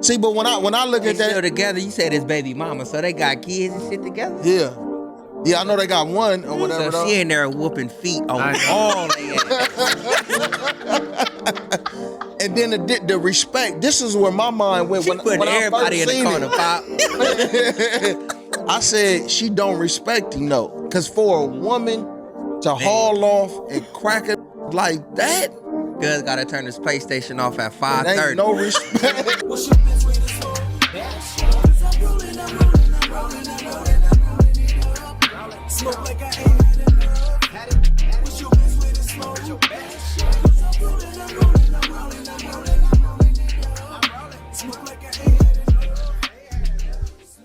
See, but when I look They at that, still together. You said it's baby mama, so they got kids and shit together. yeah, I know they got one or whatever. So she in there whooping feet on all they And then the respect. This is where my mind went She when putting everybody I first in the seen corner, Pop. I said she don't respect him though, cause for a woman to haul off and crack it like that, Gus gotta turn his PlayStation off at ain't 5:30. no respect.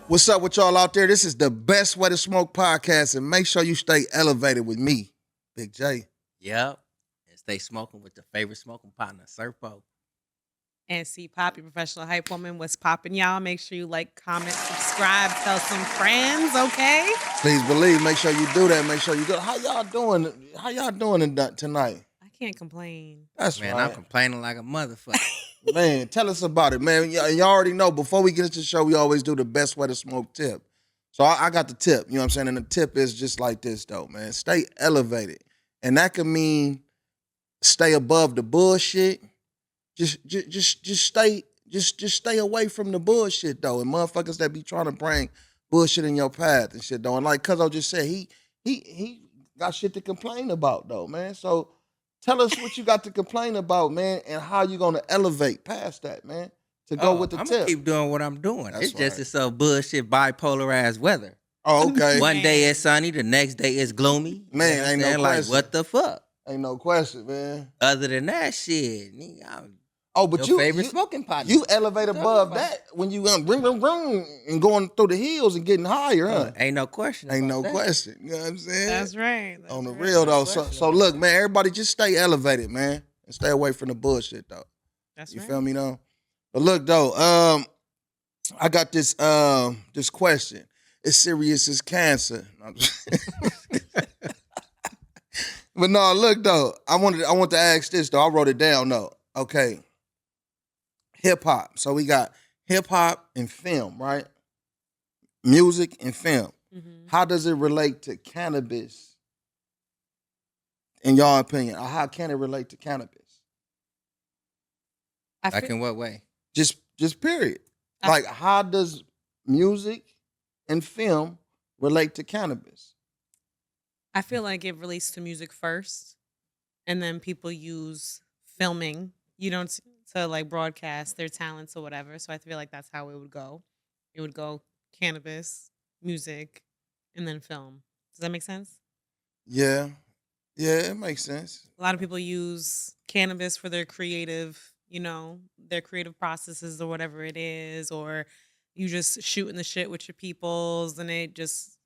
What's up with y'all out there? This is the Best Way to Smoke Podcast, and make sure you stay elevated with me, Big J. Yep. And stay smoking with the favorite smoking partner, Serpo. And C.PoP, your professional hype woman. What's poppin', y'all? Make sure you like, comment, subscribe, tell some friends, okay? Please believe. Make sure you do that. Make sure you go. How y'all doing? How y'all doing tonight? I can't complain. That's Man, right. I'm complaining like a motherfucker. Man, tell us about it, man. Y'all already know. Before we get into the show, we always do the best way to smoke tip. So I got the tip. You know what I'm saying? And the tip is just like this, though, man. Stay elevated, and that can mean stay above the bullshit. Just stay away from the bullshit though, and motherfuckers that be trying to bring bullshit in your path and shit though. And like Cuzzo just said, he got shit to complain about though, man. So tell us what you got to complain about, man, and how you gonna elevate past that, man, to go with the I'm tip. gonna keep doing what I'm doing. That's It's just right. this bullshit bipolar ass weather. Oh, okay. One day it's sunny, the next day it's gloomy. Man, You know what ain't I'm no saying? Like, question. what the fuck? Ain't no question, man. Other than that shit, nigga, I'm Oh, but your favorite smoking partner. you elevate above that when you ring and going through the hills and getting higher, huh? Ain't no question. Ain't no about that. question. You know what I'm saying? That's right. On the real though. So look, man, everybody just stay elevated, man. And stay away from the bullshit though. That's You right. feel me though? But look though, I got this this question. It's serious as cancer. But no, look though, I want to ask this though. I wrote it down though. Okay. Hip hop. So we got hip hop and film, right? Music and film. Mm-hmm. How does it relate to cannabis? In your opinion, or how can it relate to cannabis? Like in what way? Just period. Like, how does music and film relate to cannabis? I feel like it relates to music first, and then people use filming, to like broadcast their talents or whatever. So I feel like that's how it would go. It would go cannabis, music, and then film. Does that make sense? Yeah, it makes sense. A lot of people use cannabis for their creative, their creative processes or whatever it is, or you just shooting the shit with your peoples and it just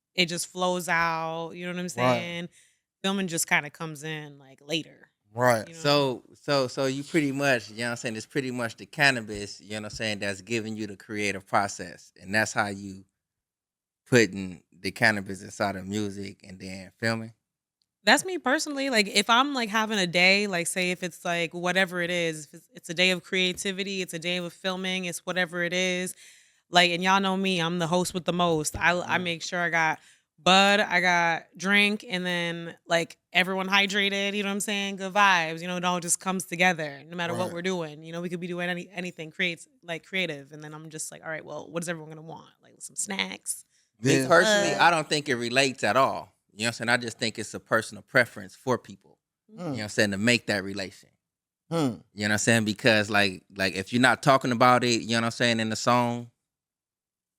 flows out. You know what I'm saying? Right. Filming just kind of comes in like later. Right. You know? So you pretty much, you know what I'm saying, it's pretty much the cannabis, you know what I'm saying, that's giving you the creative process. And that's how you putting the cannabis inside of music and then filming. That's me personally. Like, if I'm like having a day, like say if it's like whatever it is, if it's a day of creativity, it's a day of filming, it's whatever it is. Like, and y'all know me, I'm the host with the most. I make sure I got bud, I got drink, and then like everyone hydrated, you know what I'm saying? Good vibes, it all just comes together no matter what we're doing. We could be doing anything creative. And then I'm just like, all right, well, what is everyone gonna want? Like some snacks. Me personally, I don't think it relates at all. You know what I'm saying? I just think it's a personal preference for people. You know what I'm saying? To make that relation. You know what I'm saying? Because like if you're not talking about it, you know what I'm saying, in the song,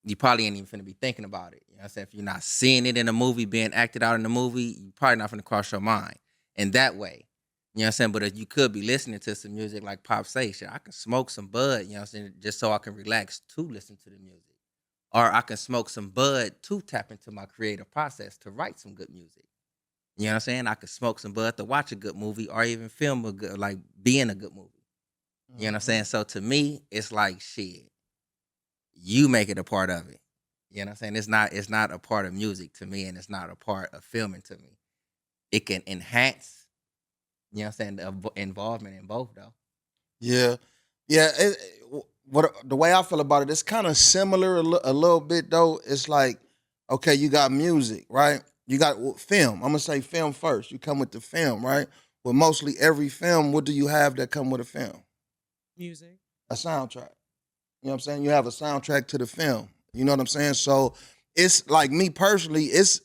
you probably ain't even finna be thinking about it. You know what I'm saying? If you're not seeing it in a movie, being acted out in the movie, you probably not finna cross your mind in that way. You know what I'm saying? But if you could be listening to some music like Pop say, shit, I can smoke some bud, you know what I'm saying, just so I can relax to listen to the music. Or I can smoke some bud to tap into my creative process to write some good music. You know what I'm saying? I could smoke some bud to watch a good movie or even film a good, like be in a good movie. You know what I'm saying? So to me, it's like shit. You make it a part of it. You know what I'm saying? It's not a part of music to me, and it's not a part of filming to me. It can enhance, you know what I'm saying, the involvement in both though. Yeah. what the way I feel about it, it's kind of similar a little bit though. It's like, okay, you got music, right? You got film. I'm gonna say film first. You come with the film, right? But mostly every film, what do you have that come with a film? Music. A soundtrack. You know what I'm saying? You have a soundtrack to the film. You know what I'm saying? So it's like me personally, it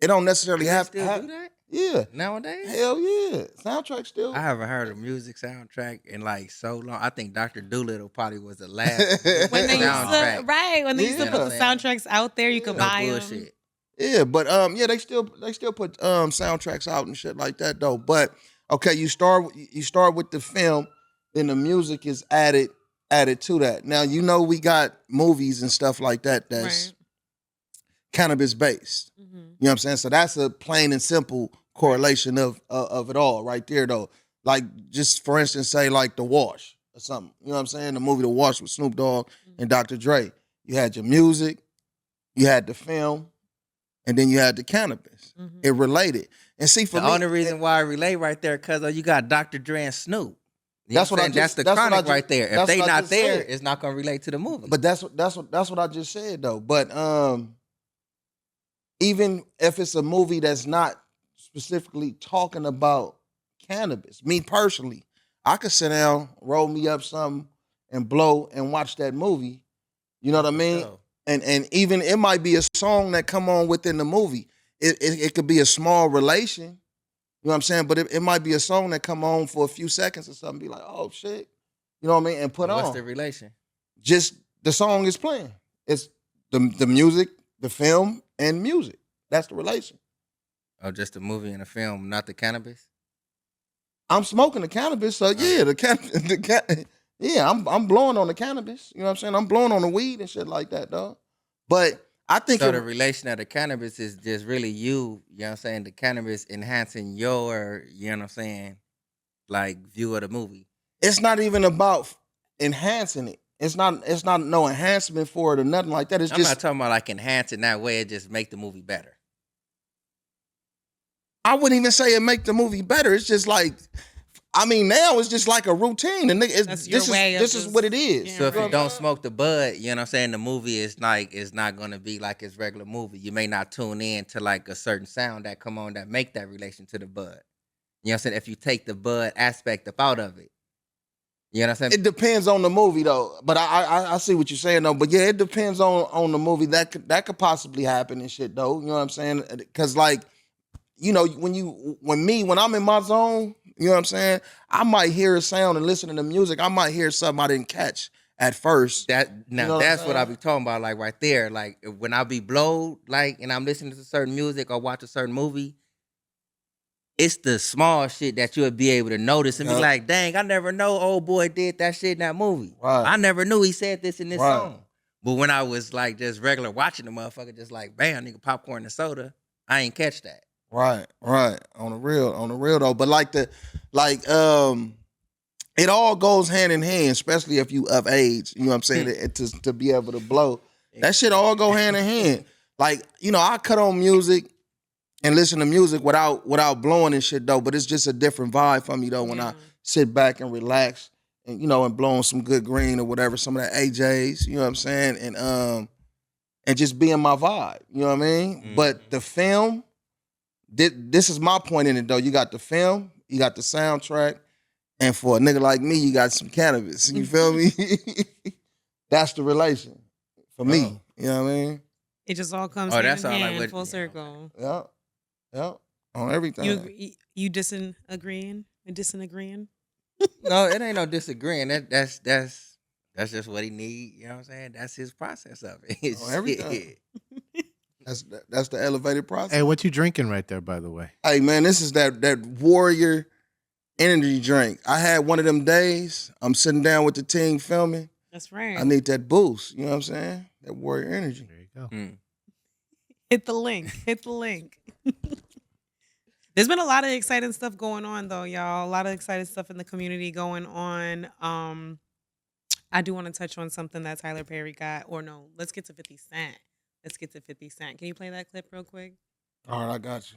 don't necessarily Do they have still do that Yeah. nowadays? Hell yeah. Soundtrack still. I haven't heard a music soundtrack in like so long. I think Dr. Doolittle probably was the last music When they used to, soundtrack. right, when they used to Yeah. put the soundtracks out there, you could No buy them. bullshit. Yeah, but yeah, they still put soundtracks out and shit like that though. But okay, you start with the film, then the music is added to that. Now you know we got movies and stuff like that that's Right. cannabis based. Mm-hmm. You know what I'm saying? So that's a plain and simple correlation of it all right there though. Like just for instance, say like The Wash or something. You know what I'm saying? The movie The Wash with Snoop Dogg and Dr. Dre. You had your music, you had the film, and then you had the cannabis. Mm-hmm. It related. And see, for The me, only reason why I relate right there, cause you got Dr. Dre and Snoop. You That's know what I saying? just- That's the that's what I chronic just- right there. If that's they what I not just there, said. it's not gonna relate to the movie. but that's what I just said though. But even if it's a movie that's not specifically talking about cannabis, me personally, I could sit down, roll me up something, and blow and watch that movie. You know what I mean? Sure. And even it might be a song that come on within the movie. It could be a small relation. You know what I'm saying? But it might be a song that come on for a few seconds or something. Be like, oh shit. You know what I mean? And put What's on. the relation? Just the song is playing. It's the music, the film, and music. That's the relation. Oh, just the movie and the film, not the cannabis? I'm smoking the cannabis, so yeah, yeah, I'm blowing on the cannabis. You know what I'm saying? I'm blowing on the weed and shit like that, dog. But I think So the relation of the cannabis is just really you know what I'm saying, the cannabis enhancing your, you know what I'm saying, like view of the movie. it's not even about enhancing it. It's not no enhancement for it or nothing like that. It's I'm just not talking about like enhancing that way, it just make the movie better. I wouldn't even say it make the movie better. It's just like, I mean, now it's just like a routine, and That's your way of this is just what it is. getting So if right. you don't smoke the bud, you know what I'm saying, the movie is like it's not gonna be like its regular movie. You may not tune in to like a certain sound that come on that make that relation to the bud. You know what I'm saying? If you take the bud aspect up out of it. You know what I'm saying? It depends on the movie though. But I see what you're saying though. But yeah, it depends on the movie. That could possibly happen and shit though. You know what I'm saying? Because like, you know, when I'm in my zone, you know what I'm saying? I might hear a sound and listen to the music. I might hear something I didn't catch at first. That's I'm what I saying? be talking about, like right there. Like when I be blowed, like, and I'm listening to certain music or watch a certain movie, it's the small shit that you'll be able to notice and be Yup. like, dang, I never know old boy did that shit in that movie. Right. I never knew he said this in this Right. song. But when I was like just regular watching the motherfucker, just like, bam, nigga, popcorn and soda, I ain't catch that. Right. On the real though. But it all goes hand in hand, especially if you of age. You know what I'm saying? to be able to blow. That shit all go hand in hand. Like, you know, I cut on music and listen to music without blowing and shit though. But it's just a different vibe for me though when I sit back and relax and, you know, and blow on some good green or whatever, some of that AJs, you know what I'm saying? And just be in my vibe. You know what I mean? Mhm. But the film, this is my point in it though. You got the film, you got the soundtrack, and for a nigga like me, you got some cannabis. You feel me? That's the relation for me. Oh. You know what I mean? It just all comes Oh, hand that's in all I hand, would- full yeah. circle. Yeah. On everything. You disagreeing? No, it ain't no disagreeing. That's just what he need. You know what I'm saying? That's his process of it. On everything. That's the elevated process. Hey, what you drinking right there, by the way? Hey man, this is that warrior energy drink. I had one of them days. I'm sitting down with the team filming. That's right. I need that boost. You know what I'm saying? That warrior energy. There you go. Mm. Hit the link. There's been a lot of exciting stuff going on though, y'all. A lot of exciting stuff in the community going on. I do want to touch on something that Tyler Perry got. Or no, let's get to 50 Cent. Can you play that clip real quick? All right, I got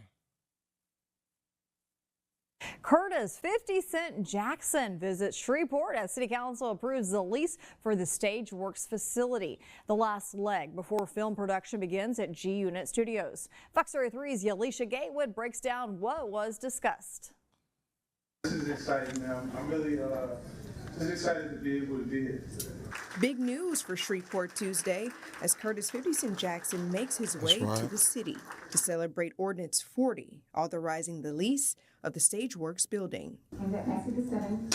you. Curtis 50 Cent Jackson visits Shreveport as City Council approves the lease for the Stageworks facility. The last leg before film production begins at G Unit Studios. Fox 33's Yalisha Gatewood breaks down what was discussed. This is exciting, man. I'm really just excited to be able to be here. Big news for Shreveport Tuesday as Curtis 50 Cent Jackson makes his way to the city to celebrate Ordinance 40, authorizing the lease of the Stageworks building. And the askin is 7.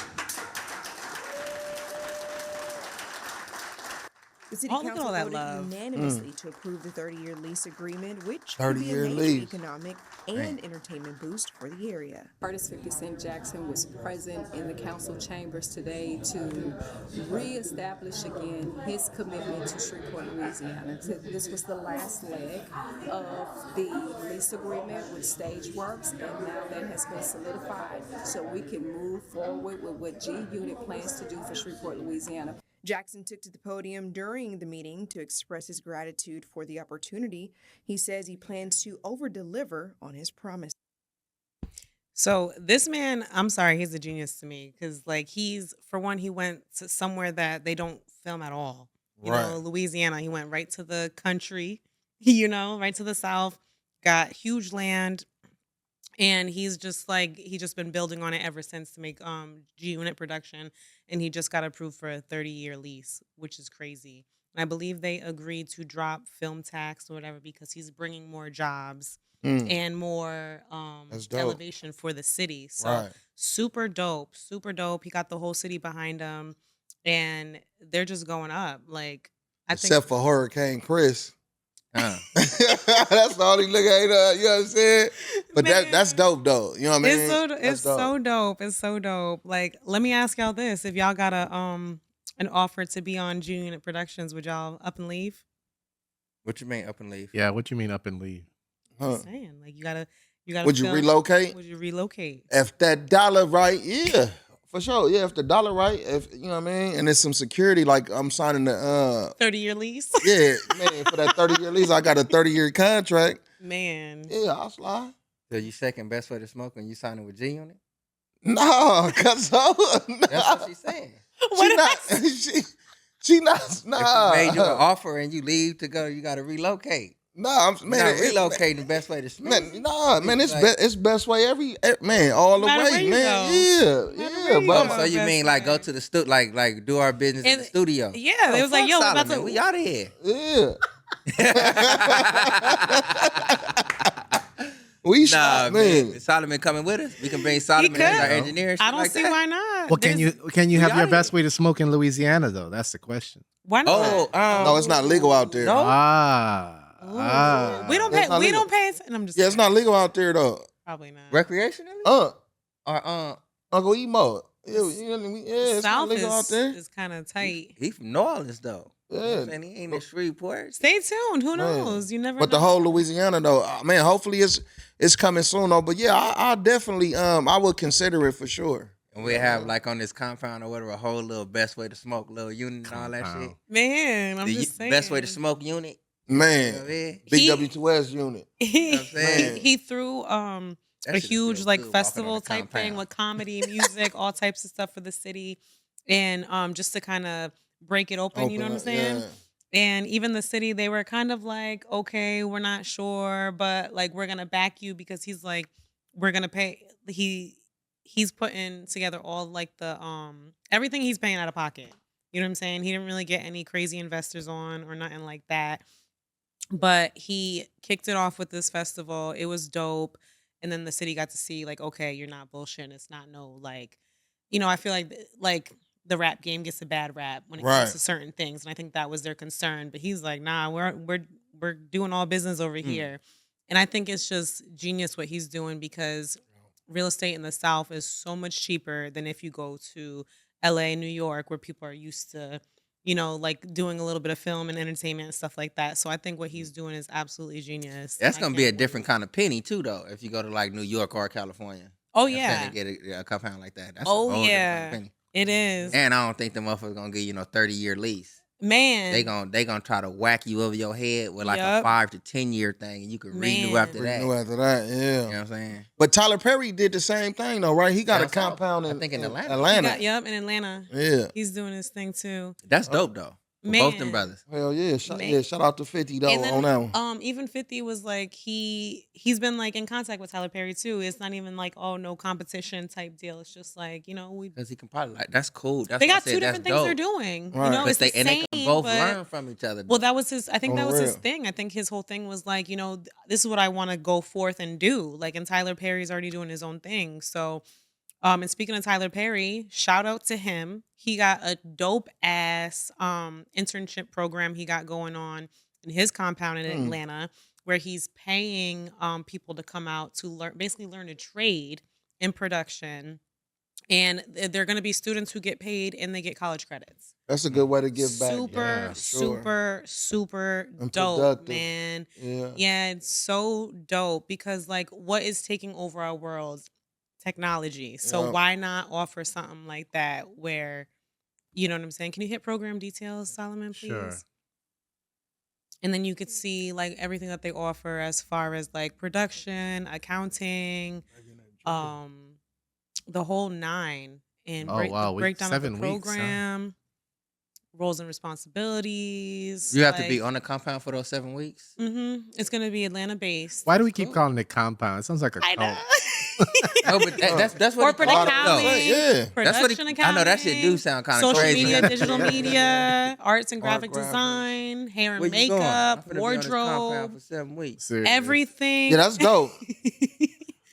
The city Oh, look at council all that voted love. unanimously to approve the 30-year lease agreement, which could 30 be a year major lease. economic and entertainment boost for the area. Curtis 50 Cent Jackson was present in the council chambers today to reestablish again his commitment to Shreveport, Louisiana. This was the last leg of the lease agreement with Stageworks, and now that has been solidified so we can move forward with what G Unit plans to do for Shreveport, Louisiana. Jackson took to the podium during the meeting to express his gratitude for the opportunity. He says he plans to over-deliver on his promise. So this man, I'm sorry, he's a genius to me because, like, for one, he went to somewhere that they don't film at all. You know, Louisiana. He went right to the country, right to the South, got huge land, and he's just been building on it ever since to make G Unit production, and he just got approved for a 30-year lease, which is crazy. And I believe they agreed to drop film tax or whatever because he's bringing more jobs and more elevation for the city. So super dope, super dope. He got the whole city behind him, and they're just going up. Like, Except for Hurricane Chris. That's the only nigga ain't, you know what I'm saying? But that's dope though. You know what I mean? It's so dope. It's so dope. Like, let me ask y'all this: if y'all got an offer to be on G Unit Productions, would y'all up and leave? What you mean up and leave? Yeah, what you mean up and leave? Just saying, like you gotta. Would you relocate? Would you relocate? If that dollar right, yeah. For sure, yeah. If the dollar right, if you know what I mean, and there's some security, like I'm signing the 30-year lease. Yeah, man. For that 30-year lease, I got a 30-year contract. Man. Yeah, I'll slide. So you second Best Way to Smoke when you signing with G Unit? No, cause no. That's what she's saying. She not. She not. Nah. If you made you an offer and you leave to go, you got to relocate. Nah, Man, not relocating the Best Way to Smoke. Man, nah, man, it's best way man, all the way, man. Yeah, but so you mean like go to the like do our business in the studio? Yeah, it was like, yo, we out of here. Yeah. Man. Solomon coming with us. We can bring Solomon as our engineer. I don't see why not. Well, can you have your best way to smoke in Louisiana though? That's the question. Why not? No, it's not legal out there. No? We don't pay. We don't pay. And I'm just it's not legal out there though. Probably not. Recreationally? Or Uncle Emo. Yeah, it's not South legal out there. is kind of tight. He from New Orleans though. Yeah. And he ain't in Shreveport. Stay tuned. Who knows? You never. But the whole Louisiana though, man. Hopefully it's coming soon though. But yeah, I definitely I would consider it for sure. And we have like on this compound or whatever a whole little Best Way to Smoke little unit and all that shit. Man, I'm just saying. Best Way to Smoke unit. Man, You know what I mean? Big W2S unit. He threw a huge like festival type thing with comedy, music, all types of stuff for the city, and just to kind of break it open. You know what I'm saying? Yeah. And even the city, they were kind of like, okay, we're not sure, but like we're gonna back you because he's like, we're gonna pay. He's putting together all like the everything he's paying out of pocket. You know what I'm saying? He didn't really get any crazy investors on or nothing like that. But he kicked it off with this festival. It was dope. And then the city got to see like, okay, you're not bullshitting. It's not no like, I feel like the rap game gets a bad rap when it comes to certain things. And I think that was their concern. But he's like, nah, we're doing all business over here. And I think it's just genius what he's doing because real estate in the South is so much cheaper than if you go to LA, New York, where people are used to, like doing a little bit of film and entertainment and stuff like that. So I think what he's doing is absolutely genius. That's going to be a different kind of penny too, though, if you go to like New York or California. Oh, yeah. To get a compound like that. That's oh, a whole yeah. different penny. It is. And I don't think the motherfucker's going to give you no 30-year lease. Man. they gonna try to whack you over your head with like a Yup. 5 to 10 year thing, and you can renew Man. after that. Renew after that, yeah. You know what I'm saying? But Tyler Perry did the same thing though, right? He got a Down south. compound I in, think in Atlanta. In Atlanta. Yeah. He's doing his thing too. That's dope though. For both them Man. brothers. Hell yeah. Shout out to 50 though And then, on that one. even 50 was like he's been like in contact with Tyler Perry too. It's not even like no competition type deal. It's just like Because he can probably that's cool. That's they what I got said, two that's different things dope. they're doing. Right. It's They the same, can both but- learn from each other. Well, that was his. I think On that the was his real. thing. I think his whole thing was like, this is what I want to go forth and do. Like, and Tyler Perry's already doing his own thing. So, and speaking of Tyler Perry, shout out to him. He got a dope ass internship program he got going on in his compound in Atlanta, where he's paying people to come out to learn a trade in production. And they're going to be students who get paid and they get college credits. That's a good way to give back. Super And dope, productive. man. Yeah. Yeah, it's so dope because like what is taking over our world? Technology. So Yeah. why not offer something like that where, you know what I'm saying? Can you hit program details, Solomon, please? Sure. And then you could see like everything that they offer as far as like production, accounting, the whole 9, and Oh, wow. the breakdown of the 7 weeks, huh? program, roles and responsibilities. You have to be on the compound for those 7 weeks. It's gonna be Atlanta based. Why do we keep calling it compound? It sounds like a I know. cult. No, but that's what Corporate he called it, though. accounting, Yeah. That's what production I accounting. know that shit do sound kind of social crazy. media, digital media, arts and Art graphic graphics. design, hair and Where you going? I'm makeup, finna be on this compound wardrobe, for 7 weeks. Seriously. everything. Yeah, that's dope.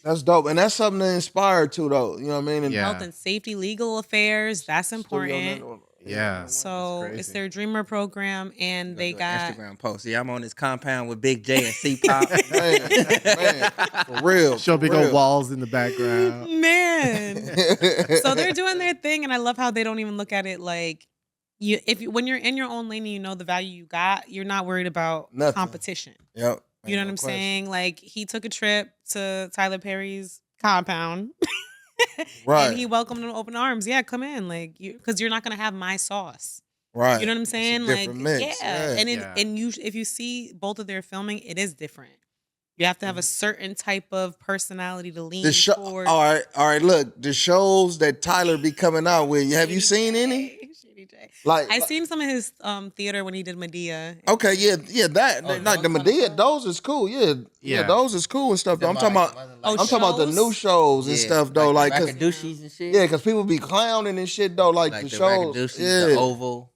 That's dope. And that's something to inspire too though. You know what I mean? And Yeah. Health and safety, legal affairs. That's important. Yeah. So That's it's crazy. their dreamer program, and they Do an got Instagram post. Yeah, I'm on this compound with Big J and C.PoP. man, for real. Show for big real. old walls in the background. man. So they're doing their thing, and I love how they don't even look at it like when you're in your own lane and you know the value you got, you're not worried about Nothing. competition. Yep. You know what I'm saying? Like he took a trip to Tyler Perry's compound. Right. And he welcomed them with open arms. Yeah, come in. Like because you're not gonna have my sauce. Right. You know what I'm saying? It's a Like different mix. yeah. And Yeah. if you see both of their filming, it is different. You have to have a certain type of personality to lean The show, toward. all right. Look, the shows that Tyler be coming out with. Have you seen any? Shady J. Like, I seen some of his theater when he did Medea. okay, yeah, that Oh, like the Medea, those is cool. Yeah, those is cool and stuff. Though. I'm talking about, I'm talking about the new shows and stuff though. Like, cause Rakadooshis and shit. yeah, cause people be clowning and shit though. Like the shows, Rakadooshis, yeah. the Oval.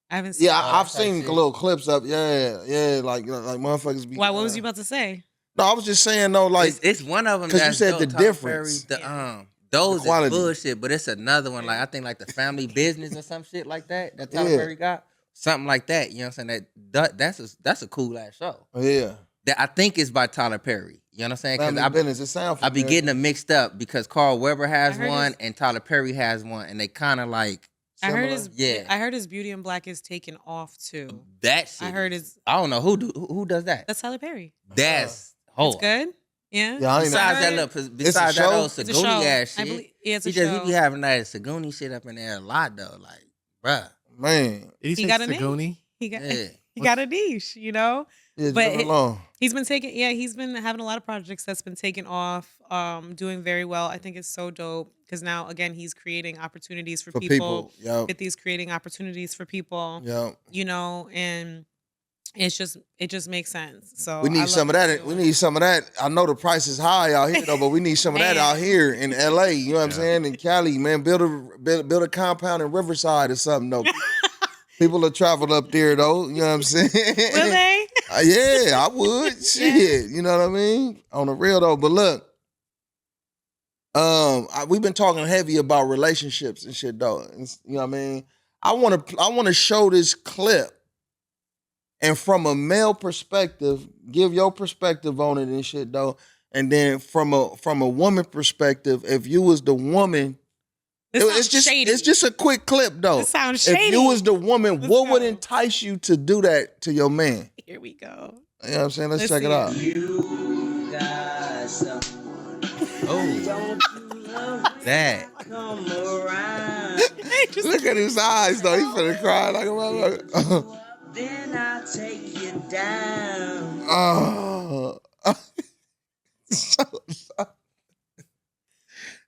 I haven't seen. Yeah, Oh, I've that type seen shit. little clips up. Yeah, like motherfuckers be. Why? What was you about to say? No, I was just saying though, like It's one of them 'cause you that's said dope, the Tyler difference. Perry, those The quality. is bullshit, but it's another one. Like I think like the Family Business or some shit like that Tyler Yeah. Perry got. Something like that. You know what I'm saying? That's a cool ass show. yeah, That I think is by Tyler Perry. You know what I'm saying? Family Because Business. It sounds. I be getting them mixed up because Carl Weber has I heard one his- and Tyler Perry has one, and they kind of like I heard his. Yeah. I heard his Beauty and Black is taken off too. that shit. I heard his. I don't know who does that. That's Tyler Perry. That's It's good. Yeah. Yeah, I ain't Besides know. that little, besides that show? old It's a Saguni show. ass I shit, believe. Yeah, it's a he just show. he be having that Saguni shit up in there a lot though. Like, bruh, man. Did he He say got a name. Saguni? He got. yeah. He got a niche. You know. Yeah, But leave it alone. He's been taking, he's been having a lot of projects that's been taken off, doing very well. I think it's so dope because now, again, he's creating opportunities for people. Yep. 50's creating opportunities for people, Yep. you know, and it just makes sense. So We I need love some of what that. he's We doing. need some of that. I know the price is high out here though, but we need some of that Man. out here in LA. You know what I'm saying? In Cali, man, build a compound in Riverside or something though. People have traveled up there though. You know what I'm saying? Will they? Yeah, I would. Shit, you know what I mean? On the real though, but look, we've been talking heavy about relationships and shit though. You know what I mean? I want to show this clip, and from a male perspective, give your perspective on it and shit though. And then from a woman perspective, if you was the woman, This it's sounds just shady. it's just a quick clip though. This sounds If shady. you was the woman, Let's what would go. entice you to do that to your man? Here we go. You know what I'm saying? Let's Let's check see it out. it. Oh, That. Look at his eyes, though. He finna cry like a motherfucker. Then I'll take you down. Oh.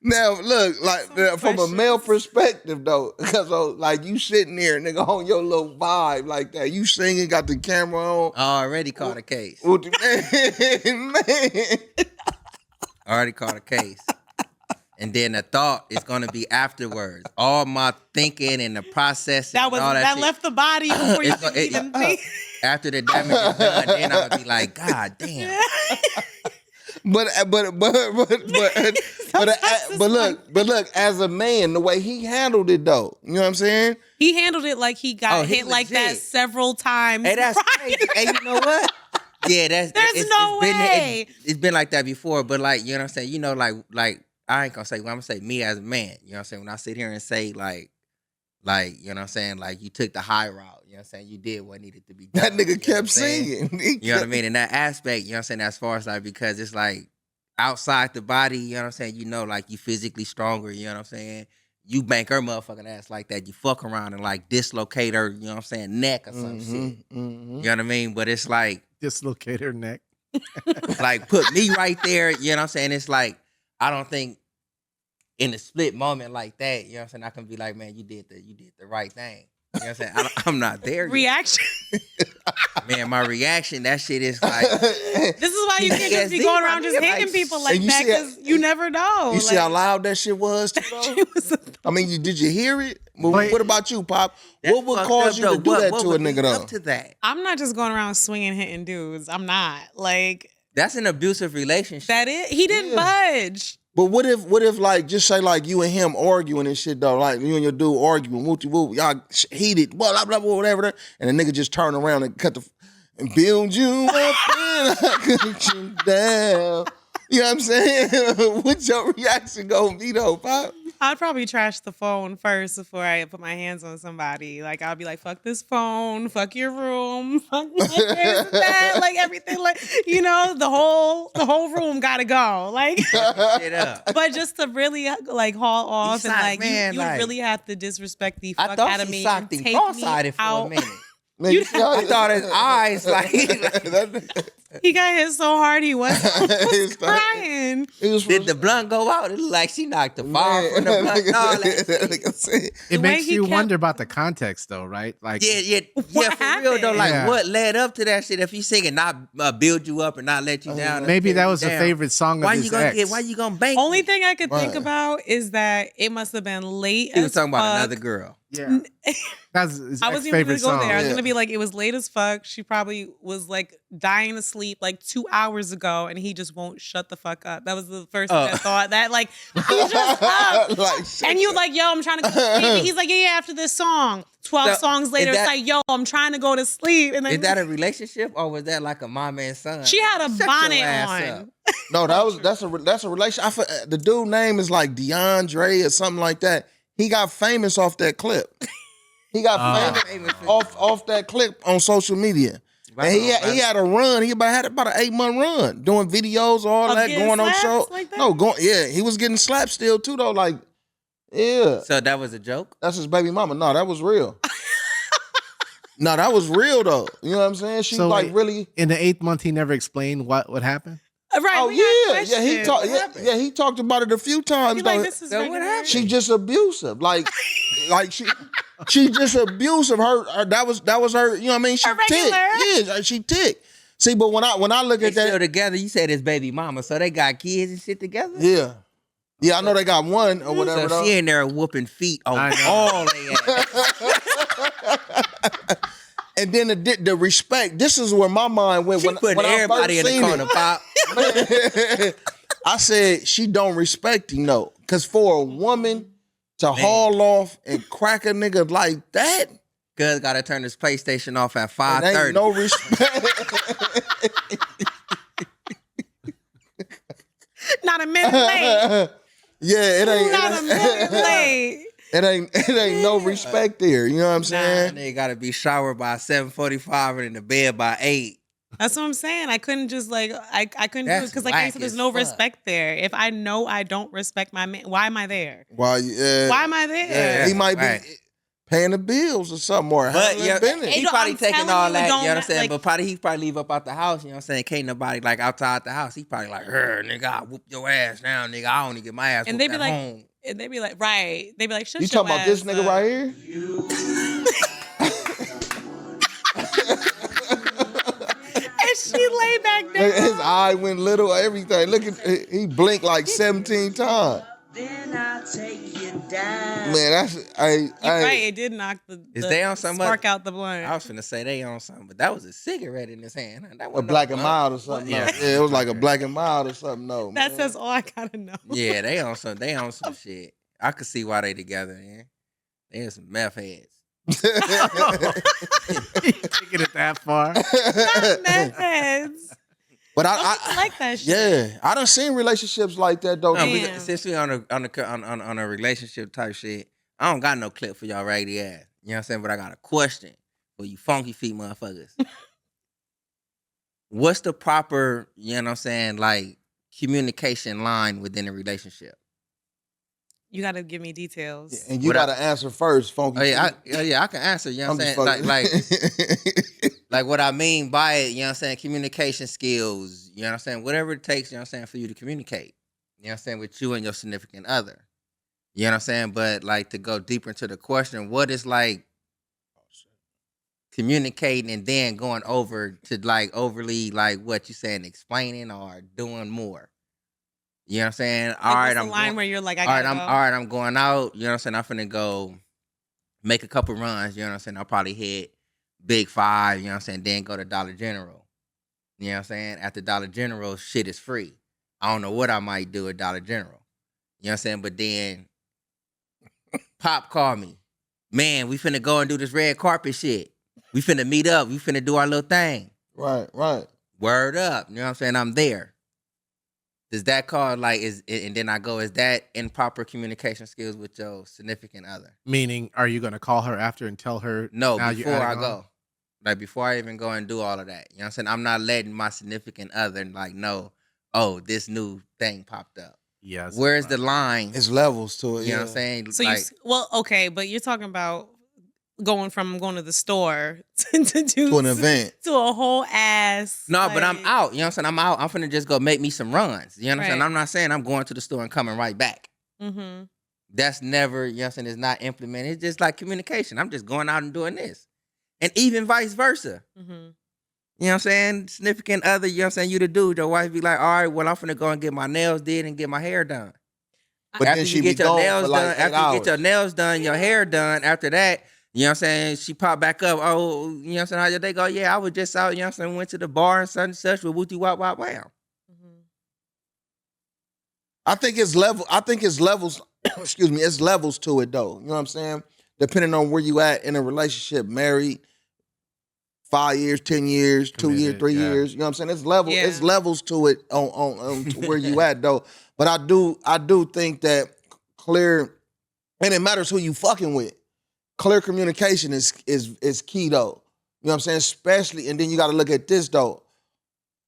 Now, look, like from a male perspective, though, because like you sitting there, nigga, on your little vibe like that, you singing, got the camera on. Already caught a case. Man. Already caught a case. And then the thought is gonna be afterwards. All my thinking and the processing. That was all that shit. left the body before you could even think. After the damage is done, then I'm gonna be like, God damn. But look, as a man, the way he handled it though, you know what I'm saying? He handled it like he got hit like that legit. several times. Hey, that's crazy. Hey, you know what? Yeah, There's it's no been, way. It's been like that before, but like, you know what I'm saying? You know, like I ain't gonna say, well, I'm gonna say me as a man, you know what I'm saying? When I sit here and say like, you know what I'm saying? Like you took the high route, you know what I'm saying? You did what needed to be done. That nigga you know kept what I'm saying? singing. You know what I mean? In that aspect, you know what I'm saying? As far as like, because it's like outside the body, you know what I'm saying? You know, like you physically stronger, you know what I'm saying? You bank her motherfucking ass like that. You fuck around and like dislocate her, you know what I'm saying? Neck or some shit. Mm-hmm. You know what I mean? But it's like, Dislocate her neck. like put me right there, you know what I'm saying? It's like, I don't think in a split moment like that, you know what I'm saying? I can be like, man, you did the right thing. You know what I'm saying? I'm not there yet. Reaction. Man, my reaction, that shit is like. This is why you can't just be PTSD, going around just like, hitting people like and you that see because you never know. You see how loud that shit was too, though? I mean, did you hear it? What about you, Pop? What would cause you to do that to a nigga, though? Up to that. I'm not just going around swinging, hitting dudes. I'm not. Like, That's an abusive relationship. that is, he didn't budge. But what if like just say like you and him arguing and shit though, like you and your dude arguing, whoop whoop, y'all heated, blah blah blah, whatever, and the nigga just turn around and and build you up and I cut you down. You know what I'm saying? What's your reaction gonna be though, Pop? I'd probably trash the phone first before I put my hands on somebody. Like, I'll be like, fuck this phone, fuck your room, fuck this and that, like everything, like, you know, the whole room gotta go. Like, Shit up. but just to really like haul off and like, man, you like, really have to disrespect the I fuck thought out of she me and socked him take me cross-eyed for a out. minute. Man, you see how I thought his eyes like He got hit so hard he was It's like- crying. it was did the blunt go out? It looked like she knocked the fire from the blunt. And all that shit. It way makes he you kept- wonder about the context, though, right? Like, Yeah, What for real though. happened? Like, Yeah. what led up to that shit? If you singing, not build you up and not let you down. maybe and that tear was you a down. favorite song of Why his you gonna ex. Why you gonna bank? Only me? thing I could think Right. about is that it must have been late. He was as talking about fuck. another girl. Yeah, that's his I ex wasn't even favorite gonna go song. there. I was Yeah. gonna be like, it was late as fuck. She probably was like dying to sleep like 2 hours ago, and he just won't shut the fuck up. That was the first thing I thought. That like he's just up, like, shit. and you like, yo, I'm trying to go to sleep. And he's like, yeah, after this song. 12 So, songs later, is it's that- like, yo, I'm trying to go to sleep. And then Is that a relationship or was that like a mom and son? she had a Shut your bonnet ass on. up. No, that's a relation. The dude name is like DeAndre or something like that. He got famous off that clip. He got famous off that clip on social media. And he had a run. He had about an 8-month run doing videos, all Of that, getting going on slaps show. like that? No, he was getting slapped still too though. Like, yeah, So that was a joke? that's his baby mama. No, that was real. No, that was real though. You know what I'm saying? She So, like wait, really. In the 8th month, he never explained what happened. Right. Oh we had yeah, he questions. talked. What happened? Yeah, he talked about it a few times He though. like, this is So what regular. happened? She just abusive. Like she just abusive. Her that was her, you know what I mean? She Her regular. ticked. Yeah, she ticked. See, but when I look They at that, still together. You said it's baby mama, so they got kids and shit together. yeah. Yeah, I know they got one or whatever. So though. she in there whooping feet on I know. all they ass. And then the respect. This is where my mind went She when putting I everybody in first the seen corner, Pop. it. I said she don't respect him though, because for a woman to haul off and crack a nigga like that, Cuz gotta turn his PlayStation off at it 5:30. ain't no respect. Not a minute late. Yeah, it ain't. Not a minute late. It ain't no respect there. You know what I'm That saying? nigga gotta be showered by 7:45 and in the bed by 8. That's what I'm saying. I couldn't just like I couldn't do it That's because like I whack said, there's as no fuck. respect there. If I know I don't respect my man, why am I there? Why Why am I there? he might Right. be paying the bills or something or But handling yeah, business. he Hey, probably I'm taking telling all you, it that, you don't know what I'm saying? like- But he probably leave up out the house, you know what I'm saying? Can't nobody like outside the house. He probably like, nigga, I'll whoop your ass now, nigga. I only get my ass And whooped they be at like, home. and they be like, right? They be like, shut You your talking about this ass nigga up. right here? And she lay back down. His eye went little, everything. Look at he blinked like 17 times. Then I'll take you down. Man, that's You're right. It did knock the they on some spark other- out the blunt. I was finna say they on something, but that was a cigarette in his hand. That a wasn't black no and blunt. mild or something. Yeah. Yeah, it was like a black and mild or something. No, That man. says all I gotta know. Yeah, they on some shit. I could see why they together, man. They some meth heads. Taking it that far. Not meth heads. But I like that shit. yeah, I done seen relationships like that though. No, Damn. since we on a relationship type shit, I don't got no clip for y'all raggedy ass. You know what I'm saying? But I got a question for you funky feet motherfuckers. What's the proper, you know what I'm saying, like communication line within a relationship? You gotta give me details. And you What got to answer first, funky. Oh yeah, I can answer. You know I'm what I'm just saying? fucking. Like what I mean by it, you know what I'm saying? Communication skills, you know what I'm saying? Whatever it takes, you know what I'm saying, for you to communicate. You know what I'm saying? With you and your significant other. You know what I'm saying? But like to go deeper into the question, what is like communicating and then going over to like overly like what you saying, explaining or doing more? You know what I'm saying? Like, All right, what's the I'm line going, where you're like, all right, gotta go. I'm going out. You know what I'm saying? I'm finna go make a couple runs. You know what I'm saying? I'll probably hit Big Five. You know what I'm saying? Then go to Dollar General. You know what I'm saying? At the Dollar General, shit is free. I don't know what I might do at Dollar General. You know what I'm saying? But then Pop called me. Man, we finna go and do this red carpet shit. We finna meet up. We finna do our little thing. Right. Word up. You know what I'm saying? I'm there. Does that call like and then I go, is that improper communication skills with your significant other? Meaning, are you going to call her after and tell her? No, now you before I adding on? go. Like before I even go and do all of that. You know what I'm saying? I'm not letting my significant other like know, oh, this new thing popped up. Yes. Where's the line? It's levels to it. You know what I'm saying? So like, okay, but you're talking about going to the store to do To an event. to a whole ass. no, but I'm like- out. You know what I'm saying? I'm out. I'm finna just go make me some runs. You know what I'm saying? Right. I'm not saying I'm going to the store and coming right back. Mhm. That's never, you know what I'm saying, it's not implemented. It's just like communication. I'm just going out and doing this. And even vice versa. Mhm. You know what I'm saying? Significant other, you know what I'm saying? You the dude, your wife be like, all right, well, I'm finna go and get my nails did and get my hair done. But After then you she get be your gone nails for like done, 8 after you get your hours. nails done, your hair done, after that, you know what I'm saying? She pop back up. Oh, you know what I'm saying? How your day go? Yeah, I was just out, you know what I'm saying? Went to the bar and such and such with Wooty Wop Wop Wow. Mhm. I think it's levels. Excuse me. It's levels to it though. You know what I'm saying? Depending on where you at in a relationship, married, 5 years, 10 years, 2 years, Committed, 3 yeah. years. You know what I'm saying? It's level. Yeah. It's levels to it on to where you at though. But I do think that clear, and it matters who you fucking with. Clear communication is key though. You know what I'm saying? Especially, and then you got to look at this though.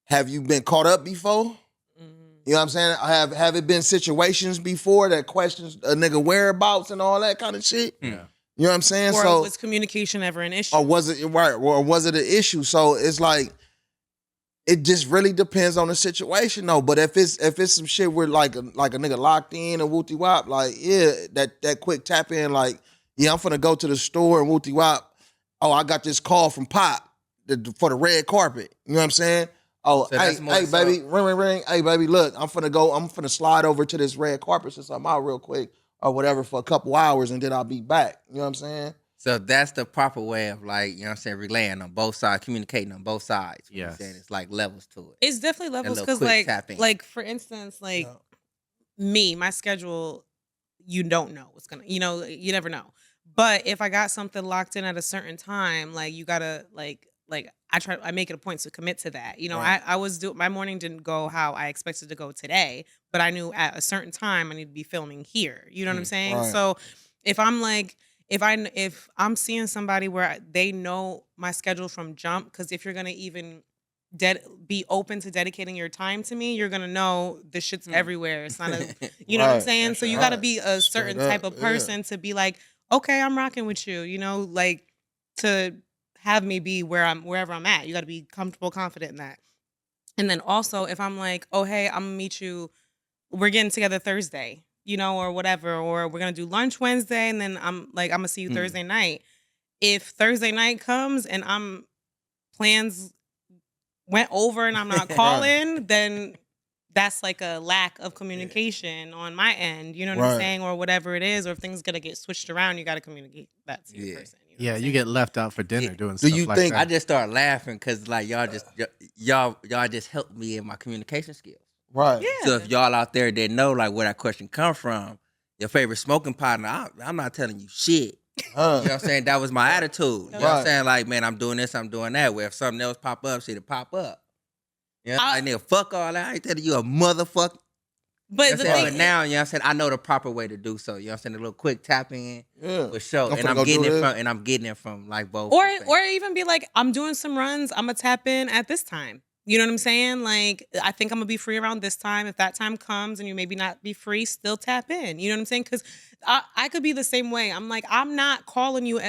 Have you been caught up before? Mhm. You know what I'm saying? Have it been situations before that questions a nigga whereabouts and all that kind of shit? Yeah. You know what I'm saying? Or So, was communication ever an issue? or was it right? Or was it an issue? So it's like, it just really depends on the situation though. But if it's some shit where like a nigga locked in or wooty wop, like yeah, that quick tap in, like yeah, I'm finna go to the store and wooty wop. Oh, I got this call from Pop for the red carpet. You know what I'm saying? Oh, So that's more hey, so- baby, ring. Hey, baby, look, I'm finna slide over to this red carpet since I'm out real quick or whatever for a couple hours and then I'll be back. You know what I'm saying? So that's the proper way of like, you know what I'm saying, relaying on both sides, communicating on both sides. You know what I'm Yes. saying? It's like levels to it. It's definitely levels little because quick tap in. like for instance, like me, my schedule, you don't know what's gonna, you never know. But if I got something locked in at a certain time, like you gotta like I make it a point to commit to that. Right. I was my morning didn't go how I expected to go today, but I knew at a certain time I need to be filming here. You know what I'm saying? Right. So if I'm like if I'm seeing somebody where they know my schedule from jump, because if you're gonna even be open to dedicating your time to me, you're gonna know the shit's everywhere. It's not a, you know what I'm saying? So you gotta be a certain type of person to be like, okay, I'm rocking with you, you know, like to have me be wherever I'm at. You gotta be comfortable, confident in that. And then also if I'm like, oh hey, I'm gonna meet you, we're getting together Thursday, you know, or whatever, or we're gonna do lunch Wednesday, and then I'm gonna see you Thursday night. If Thursday night comes and plans went over and I'm not calling, then that's like a lack of communication on my end. You know what I'm saying? Or whatever it is. Or if things gonna get switched around, you gotta communicate that to your person. You know you get left out for dinner doing Do stuff you like think that. I just start laughing because like y'all just helped me in my communication skills. Right. Yeah. So if y'all out there didn't know like where that question come from, your favorite smoking partner, I'm not telling you shit. You know what I'm saying? That was my attitude. You know what I'm saying? Like, man, I'm doing this, I'm doing that. Where if something else pop up, shit'll pop up. You know, like, nigga, fuck all that. I ain't telling you a motherfucker. But You know but now, you know what I'm saying? I know the proper way to do so. You know what I'm saying? A little quick tap in for sure. And I'm getting it from like both. Or even be like, I'm doing some runs, I'm gonna tap in at this time. You know what I'm saying? Like, I think I'm gonna be free around this time. If that time comes and you maybe not be free, still tap in. You know what I'm saying? Because I could be the same way. I'm like, I'm not calling you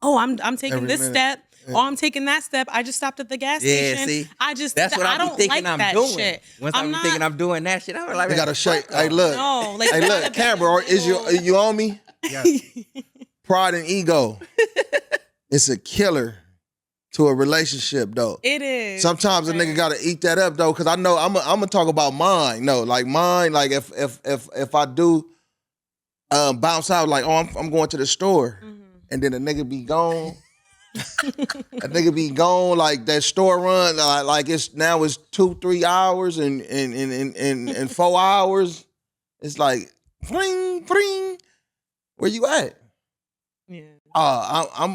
I'm taking this step. Oh, I'm taking that step. I just stopped at the gas station. See? That's what I don't thinking like I'm that doing. shit. Once I'm thinking I'm doing that shit, I'm like, You gotta shake. Hey, look. No, like, hey, look, Camber, is you on me? Yes. Pride and ego. It's a killer to a relationship, though. It is. Sometimes a nigga gotta eat that up, though, because I know I'm gonna talk about mine. No, like mine. Like if I do bounce out, like I'm going to the store, and then a nigga be gone. A nigga be gone, like that store run, like it's 2-3 hours and 4 hours. It's like, bring, where you at? Yeah. I'm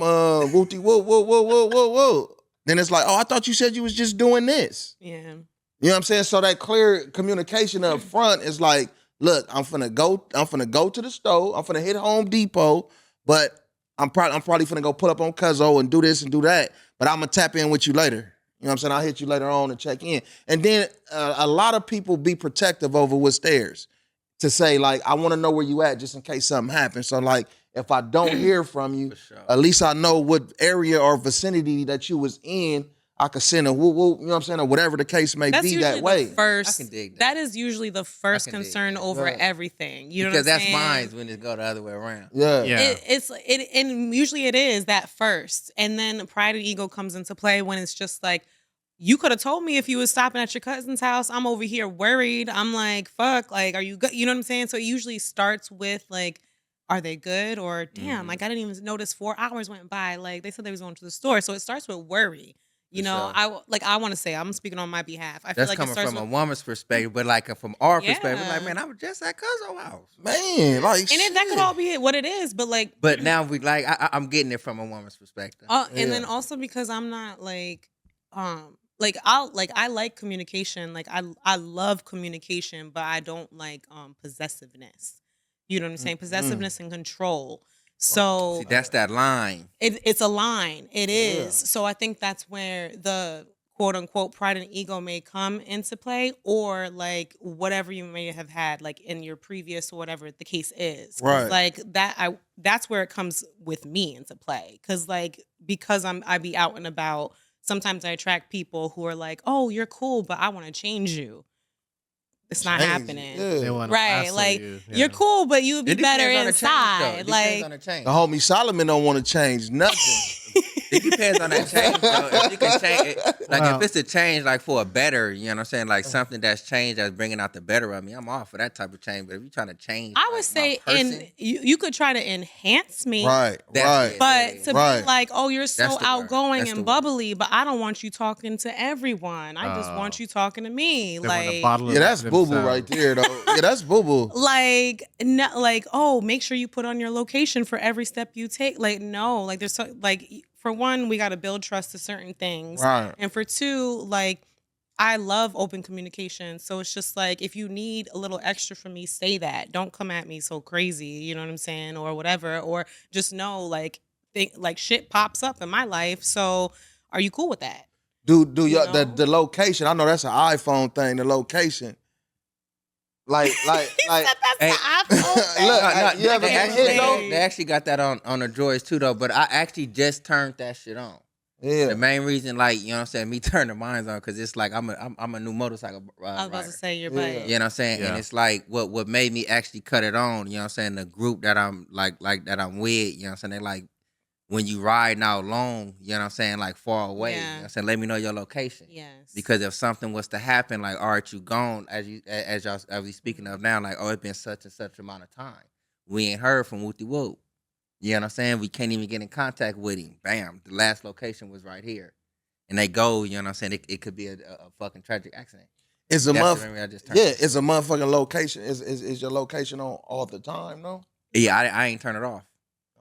wooty whoa. Then it's like, oh, I thought you said you was just doing this. Yeah. You know what I'm saying? So that clear communication up front is like, look, I'm finna go to the store, I'm finna hit Home Depot, but I'm probably finna go pull up on Cuzzo and do this and do that, but I'm gonna tap in with you later. You know what I'm saying? I'll hit you later on and check in. And then a lot of people be protective over what's theirs to say, like, I wanna know where you at just in case something happens. So like, if I don't hear from you, at least I know what area or vicinity that you was in. I could send a whoop, you know what I'm saying, or whatever the case may be that way. I can dig that. That is usually the first concern over everything. You know what I'm because saying? that's mine when it go the other way around. Yeah. And usually it is that first. And then pride and ego comes into play when it's just like, you could have told me if you was stopping at your cousin's house. I'm over here worried. I'm like, fuck, like, are you good? You know what I'm saying? So it usually starts with like, are they good? Or damn, like I didn't even notice 4 hours went by. Like they said they was going to the store. So it starts with worry. You know, I want to say, I'm speaking on my behalf. I feel That's like coming from a woman's perspective, but like from our perspective, like, man, I was just at Cuzzo house. Man, like, and that could all be what it is, but like. But now we like, I'm getting it from a woman's perspective. And then also because I'm not like, I like communication. Like I love communication, but I don't like possessiveness. You know what I'm saying? Possessiveness and control. So see, that's that line. It's a line. It is. So I think that's where the quote unquote pride and ego may come into play, or like whatever you may have had, like in your previous or whatever the case is. Right. Like that's where it comes with me into play. Because I be out and about. Sometimes I attract people who are like, "Oh, you're cool, but I want to change you." It's not happening. Yeah. Right. Like, you're cool, but you would be better inside. Like, the homie Solomon don't want to change nothing. It depends on that change, though. If you can change it, like if it's a change, like for a better, you know what I'm saying, like something that's changed that's bringing out the better of me, I'm all for that type of change. But if you're trying to change, I would say, you could try to enhance me, right? But to be like, oh, you're so outgoing and bubbly, but I don't want you talking to everyone. I just want you talking to me. Like, that's boo boo right there, though. Yeah, that's boo boo. Like, no, like, oh, make sure you put on your location for every step you take. Like, no, like there's like. For one, we got to build trust to certain things. Right. And for two, like, I love open communication. So it's just like, if you need a little extra from me, say that. Don't come at me so crazy, you know what I'm saying? Or whatever. Or just know, like, shit pops up in my life. So are you cool with that? Do your the location? I know that's an iPhone thing. The location, like. That's the iPhone. Look, you ever been hit though? They actually got that on the droids too though. But I actually just turned that shit on. Yeah. The main reason, like, you know what I'm saying, me turning mine on, because it's like I'm a new motorcycle rider. I was about to say your bike. You know what I'm saying? Yeah. And it's like what made me actually cut it on, you know what I'm saying, the group that I'm like that I'm with, you know what I'm saying, they like, when you riding out long, you know what I'm saying, like far away, you know what I'm saying, let me know your location. Yes. Because if something was to happen, like, all right, you gone, as we speaking of now, like, oh, it's been such and such amount of time. We ain't heard from Wooty Woo. You know what I'm saying? We can't even get in contact with him. Bam. The last location was right here. And they go, you know what I'm saying? It could be a fucking tragic accident. It's a it's a motherfucking location. Is your location on all the time, no? Yeah, I ain't turn it off.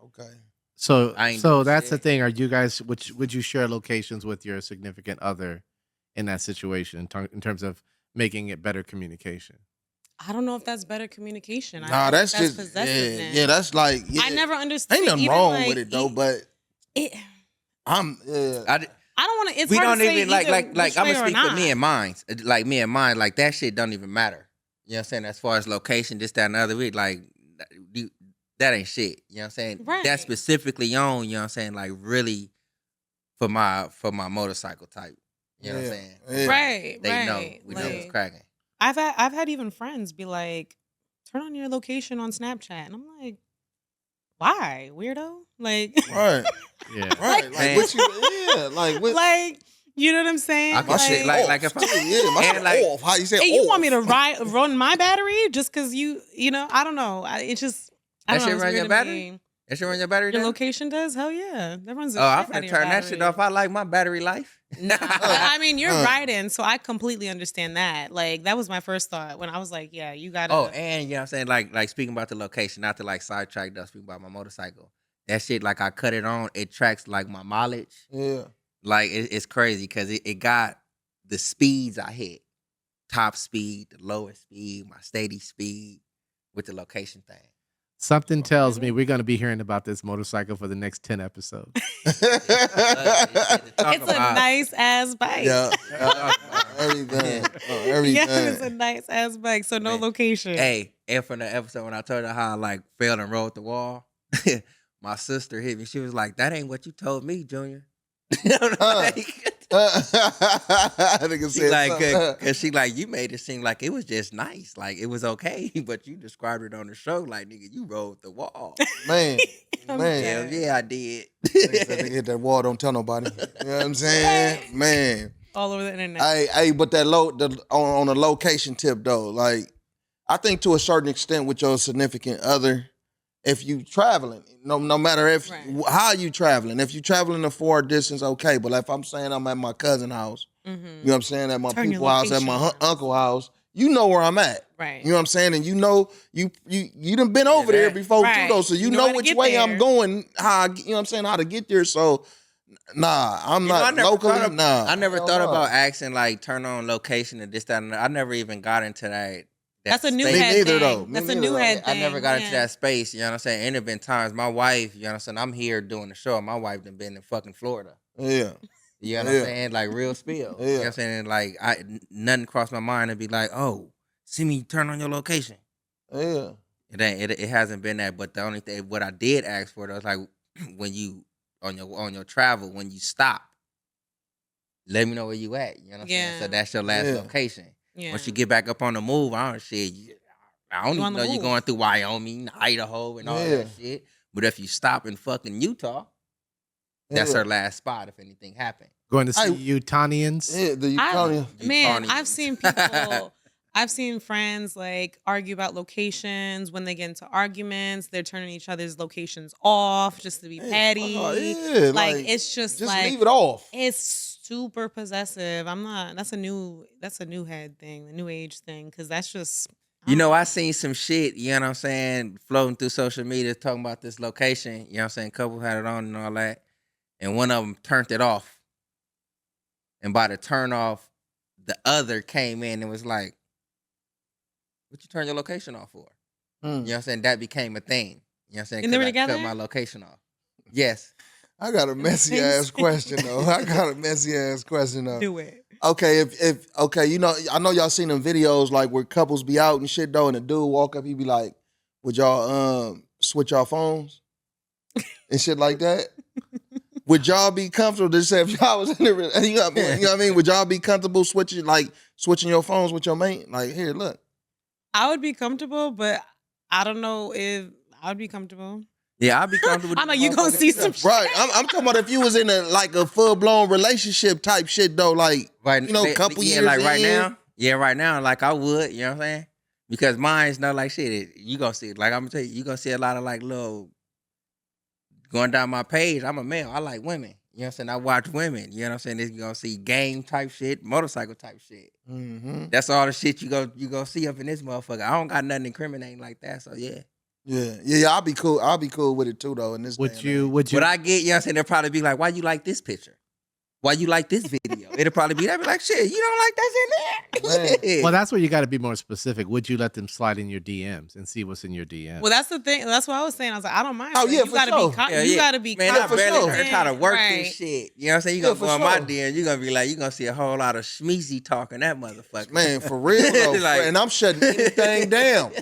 Okay. So I ain't so doing that's the shit. thing. Are you guys would you share locations with your significant other in that situation in terms of making it better communication? I don't know if that's better communication. Nah, I that's think just possessiveness. yeah. That's like I never understood. Ain't nothing even wrong like, with it though, but I'm I don't want to. It's we hard don't to say even like either which I'm way gonna or speak for not. me and mine. Like that shit don't even matter. You know what I'm saying? As far as location, this, that, and the other, that ain't shit. You know what I'm saying? Right. That's specifically on, you know what I'm saying, like really for my motorcycle type. You know what I'm saying? Yeah. Right. They know. right. We know it's Like, cracking. I've had even friends be like, "Turn on your location on Snapchat," and I'm like, "Why, weirdo?" Like, right. Yeah. Right. Like what you like what like, you know what I'm saying? I can shit like if I my and shit like off. How you say Hey, you off? want me to run my battery just because you know? I don't know. It's just I that don't know. shit It's run weird your to battery? me. That shit run your battery Your down? location does? Hell yeah, that runs. Oh, I'm finna turn that shit off. I like my battery life. Nah, but I mean, you're riding, so I completely understand that. Like, that was my first thought when I was like, yeah, you gotta. Oh, and you know what I'm saying? Like speaking about the location, not to like sidetrack, though, speaking about my motorcycle. That shit, like I cut it on, it tracks like my mileage. Yeah. Like it's crazy because it got the speeds I hit. Top speed, the lowest speed, my steady speed with the location thing. Something tells me we're going to be hearing about this motorcycle for the next 10 episodes. It's a nice ass bike. Yeah. Everything. Everything. Yeah, it's a nice ass bike. So no location. Hey, and from the episode when I told her how I like failed and rolled the wall, my sister hit me. She was like, "That ain't what you told me, Junior." Nigga She said like, something. cause she like, you made it seem like it was just nice, like it was okay, but you described it on the show like, nigga, you rolled the wall. Man. Hell Man. yeah, I did. Nigga said, "Nigga, hit that wall, don't tell nobody." You know what I'm saying? Man. All over the internet. Hey, but that on a location tip though, like I think to a certain extent with your significant other, if you traveling, no matter how you traveling, if you traveling a far distance, okay. But if I'm saying I'm at my cousin's house, you know what I'm saying, at my Turn your people's house, at my location uncle's house, you know where I'm at. Right. You know what I'm saying? And you know, you done been over there before Right. too though, so you know know how to which get way there. I'm going, you know what I'm saying, how to get there. So nah, I'm not locally. I never Hell thought no. about asking like turn on location and this, that, and that. I never even got into that. That's a new space. head neither, thing. though. Me That's a neither, new though. head thing. I never got into Yeah. that space, you know what I'm saying? And there been times my wife, you know what I'm saying, I'm here doing the show, my wife done been in fucking Florida. Yeah. You know what I'm saying? Like real spill. You know what I'm saying? Like nothing crossed my mind to be like, oh, see me turn on your location. Yeah. It hasn't been that, but the only thing what I did ask for though is like when you on your travel, when you stop, let me know where you at. You know what I'm saying? So that's your last location. Yeah. Once you get back up on the move, I don't even know you're going through Wyoming, Idaho, and all that shit. But if you stop in fucking Utah, that's her last spot if anything happened. Going to see Utahnians? Yeah, the Utahnians. Man, I've seen people, I've seen friends like argue about locations. When they get into arguments, they're turning each other's locations off just to be petty. Like it's just like leave it off. It's super possessive. I'm not. That's a new head thing, the new age thing, because that's just. You know, I seen some shit, you know what I'm saying, floating through social media talking about this location. You know what I'm saying? Couple had it on and all that. And one of them turned it off. And by the turn off, the other came in and was like, what you turn your location off for? You know what I'm saying? That became a thing. You know what I'm saying? And they were 'Cause I together? cut my location off. Yes. I got a messy ass question though. Do it. Okay, if you know, I know y'all seen them videos like where couples be out and shit though, and the dude walk up, he be like, "Would y'all switch y'all phones and shit like that?" Would y'all be comfortable to say if y'all was in the, you know what I mean? Would y'all be comfortable switching your phones with your mate? Like, here, look. I would be comfortable, but I don't know if I would be comfortable. Yeah, I'll be comfortable. I know you gonna see some shit. Right. I'm talking about if you was in a full blown relationship type shit though, like couple years like right in. now. Yeah, right now, like I would, you know what I'm saying? Because mine's not like shit. You gonna see, like I'm gonna tell you gonna see a lot of like little going down my page. I'm a male. I like women. You know what I'm saying? I watch women. You know what I'm saying? You're gonna see game type shit, motorcycle type shit. Mm-hmm. That's all the shit you go see up in this motherfucker. I don't got nothing incriminating like that. So yeah. Yeah. I'll be cool. I'll be cool with it too, though. In this, would you? What I get, you know what I'm saying? They'll probably be like, "Why you like this picture? Why you like this video?" It'll probably be, they'll be like, "Shit, you don't like that's in there." Well, that's where you got to be more specific. Would you let them slide in your DMs and see what's in your DMs? Well, that's the thing. That's what I was saying. I was like, I don't mind. Oh, yeah, you for gotta sure. be. You gotta be. Man, I for barely sure. heard how to work Right. this shit. You know what I'm saying? You gonna for go on my sure. DM, you gonna be like, you gonna see a whole lot of schmeezy talking that motherfucker. Man, for real though. Like- and I'm shutting anything down.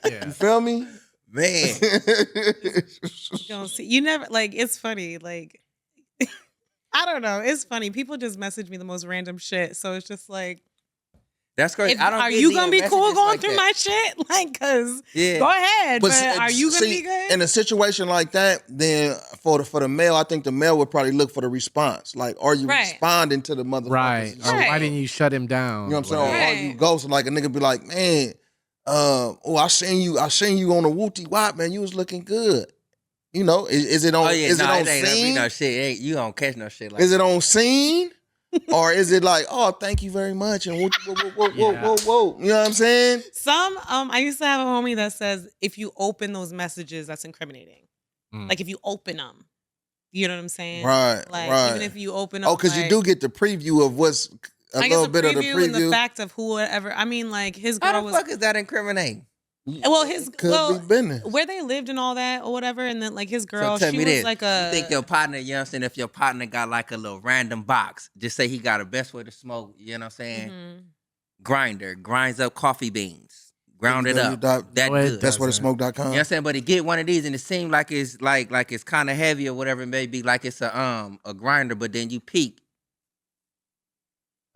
Yeah. You feel me? Man. You don't see. You never like. It's funny. Like, I don't know. It's funny. People just message me the most random shit. So it's just like, That's crazy. are you gonna be cool going through my shit? Like, cause go ahead. But are you gonna be good? In a situation like that, then for the male, I think the male would probably look for the response. Like, are you responding to the motherfuckers? Right. Or why didn't you shut him down? You know what I'm saying? Or Right. are you ghosting? Like a nigga be like, man, I seen you on a Wooty Wop, man. You was looking good. You know, is it on? Is it on scene? No shit. You don't catch no shit like Is it on scene? Or is it like, oh, thank you very much, and whoa. You know what I'm saying? Some I used to have a homie that says if you open those messages, that's incriminating. Like if you open them, you know what I'm saying? Right. Like right. even if you open them, Oh, because you do get the preview of what's a little bit of the preview and the fact of whoever. I mean, like his girl How the was. fuck is that incriminating? Well, could be business. Where they lived and all that or whatever, and then like his girl, So tell she me was this. like You think your partner, you know what I'm saying, if your partner got like a little random box, just say he got a best way to smoke, you know what I'm saying? Grinder, grinds up coffee beans, ground it up. That good. That's what smoke.com. You know what I'm saying? But he get one of these and it seems like it's like it's kind of heavy or whatever it may be, like it's a grinder, but then you peek.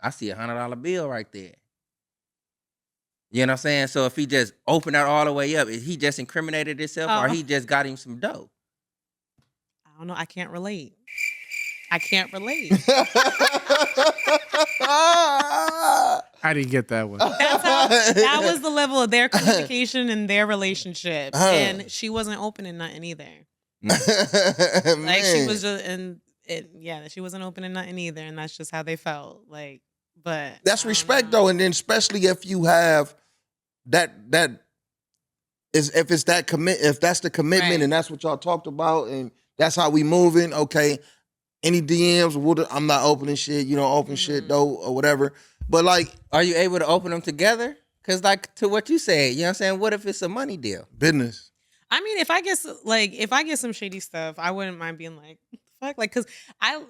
I see $100 bill right there. You know what I'm saying? So if he just opened that all the way up, is he just incriminated himself or he just got him some dough? I don't know. I can't relate. I didn't get that one. That was the level of their communication and their relationship, and she wasn't opening nothing either. Like she was just, she wasn't opening nothing either, and that's just how they felt. Like, but that's respect though, and then especially if you have that is if it's that if that's the commitment and that's what y'all talked about and that's how we moving. Okay, any DMs, I'm not opening shit. You don't open shit though or whatever. But like, are you able to open them together? Because like to what you said, you know what I'm saying? What if it's a money deal? Business. I mean, if I get some shady stuff, I wouldn't mind being like, fuck, like, cause I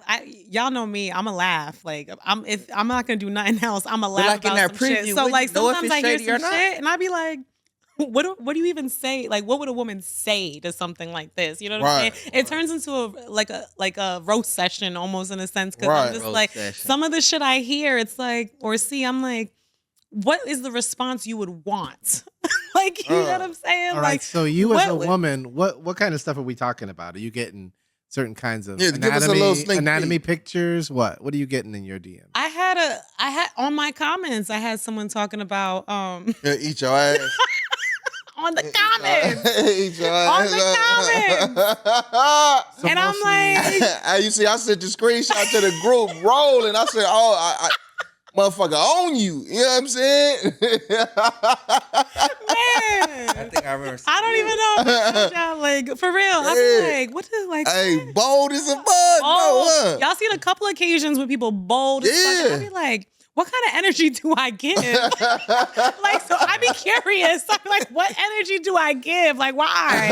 y'all know me, I'm a laugh. Like, if I'm not gonna do nothing else, I'm a laugh like about in that some preview, shit. So like sometimes I hear some not? shit and I be like, what do you even say? Like, what would a woman say to something like this? You know what I'm saying? It turns into a roast session almost in a sense. Cause I'm just roast like session. Some of the shit I hear, it's like, or see, I'm like, what is the response you would want? Like, you know what I'm saying? All right. So you as a woman, what kind of stuff are we talking about? Are you getting certain kinds of anatomy pictures? What are you getting in your DM? I had on my comments, I had someone talking about eat your ass. On the comments. Eat your ass. On the comments. So and I'm like, you see, I sent the screenshot to the group rolling. I said, I motherfucker on you. You know what I'm saying? Man. I think I remember. I don't even know. Like, for real. I be like, what the like? Hey, bold as a bug. Y'all seen a couple occasions when people bold as fuck. I be like, what kind of energy do I give? Like, so I be curious. I'm like, what energy do I give? Like, why?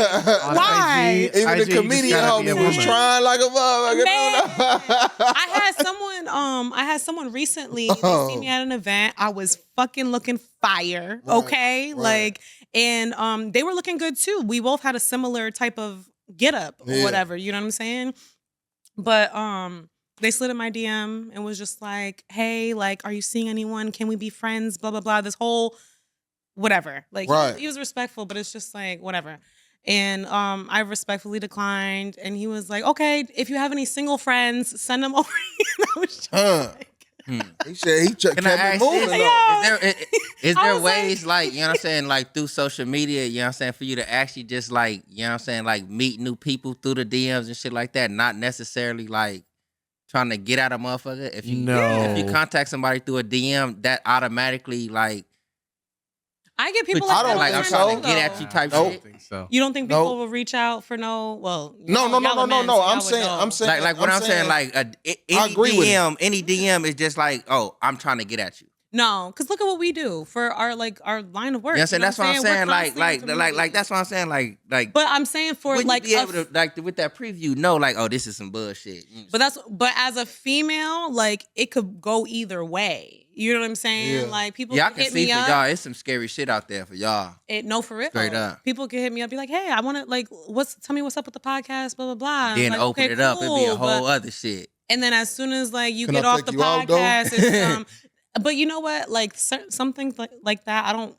Why? IG, even the comedian homie was trying like a motherfucker. I had someone recently. They see me at an event. I was fucking looking fire. Right, okay, like, and they were looking good too. We both had a similar type of get up or whatever. You know what I'm saying? But they slid in my DM and was just like, hey, like, are you seeing anyone? Can we be friends? Blah, blah, blah. This whole whatever. Like, he was respectful, but it's just like, whatever. And I respectfully declined. And he was like, okay, if you have any single friends, send them over. And I was just like... He said he kept it moving. Is there ways like, you know what I'm saying, like through social media, you know what I'm saying, for you to actually just like, you know what I'm saying, like meet new people through the DMs and shit like that, not necessarily like trying to get at a motherfucker? If you contact somebody through a DM, that automatically like I get people like, like I'm trying to get at you type shit. So. You don't think people will reach out for no? Well, no. I'm saying like what I'm saying, like any DM is just like, oh, I'm trying to get at you. No, because look at what we do for our line of work. You know what I'm saying? That's what I'm saying. Like that's what I'm saying. Like. But I'm saying for like be able to like with that preview, know like, oh, this is some bullshit. But as a female, like it could go either way. You know what I'm saying? Yeah. Like people can hit see me for up. y'all, it's some scary shit out there for y'all. No, for real. Straight up. People can hit me up, be like, hey, I want to like, tell me what's up with the podcast, blah, blah, blah. Then like, open it up, it'd be a whole other shit. And then as soon as like you get off the podcast, it's but you know what? Like something like that, I don't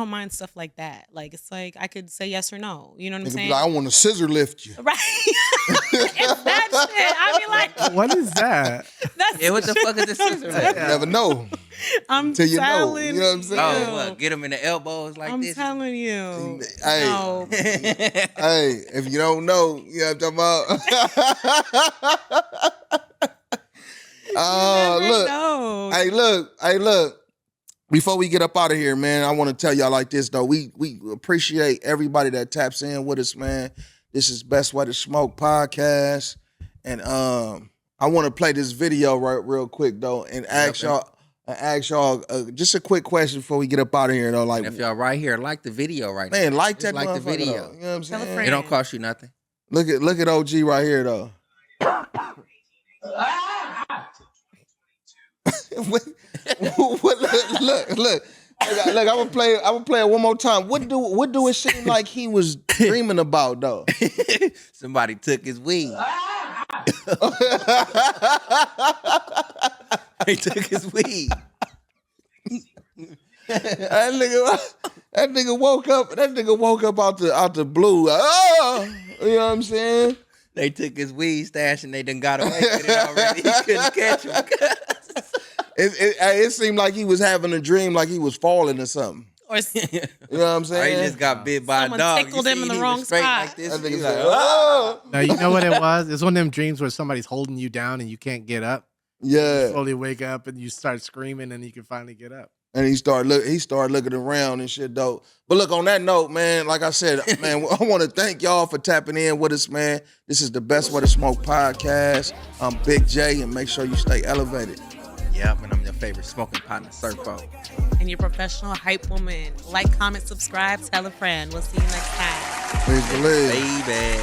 mind stuff like that. Like it's like I could say yes or no. You know what I'm saying? Like, I want to scissor lift you. Right. It's that shit. I be like, what is that? What the fuck is the scissor lift? You never know. I'm till you telling know. You know what I'm saying? Oh, what? Get them in the elbows like this. I'm telling you. Hey, no. Hey, if you don't know, you know what I'm talking about. Hey, look. Before we get up out of here, man, I want to tell y'all like this, though. We appreciate everybody that taps in with us, man. This is BestWay2Smoke Podcast. And I want to play this video real quick, though, and ask y'all just a quick question before we get up out of here, though. Like, and if y'all right here, like the video right now. Man, like that like the video. Though. You know what I'm saying? It don't cost you nothing. Look at OG right here, though. Look, I'm gonna play it one more time. What do it seem like he was dreaming about, though? Somebody took his weed. They took his weed. That nigga woke up out the blue. Oh, you know what I'm saying? They took his weed stash and they done got away with it already. He couldn't catch him. It seemed like he was having a dream, like he was falling or something. Or you know what I'm saying? Or he just got bit by a dog. Tickled him in the wrong spot. Like this. That nigga like, oh. No, you know what it was? It's one of them dreams where somebody's holding you down and you can't get up. Yeah. You slowly wake up and you start screaming and you can finally get up. And he started looking around and shit, though. But look, on that note, man, like I said, man, I want to thank y'all for tapping in with us, man. This is the BestWay2Smoke Podcast. I'm Big J, and make sure you stay elevated. Yep, and I'm your favorite smoking partner, Surfo. And your professional hype woman. Like, comment, subscribe, tell a friend. We'll see you next time. Please believe. Baby.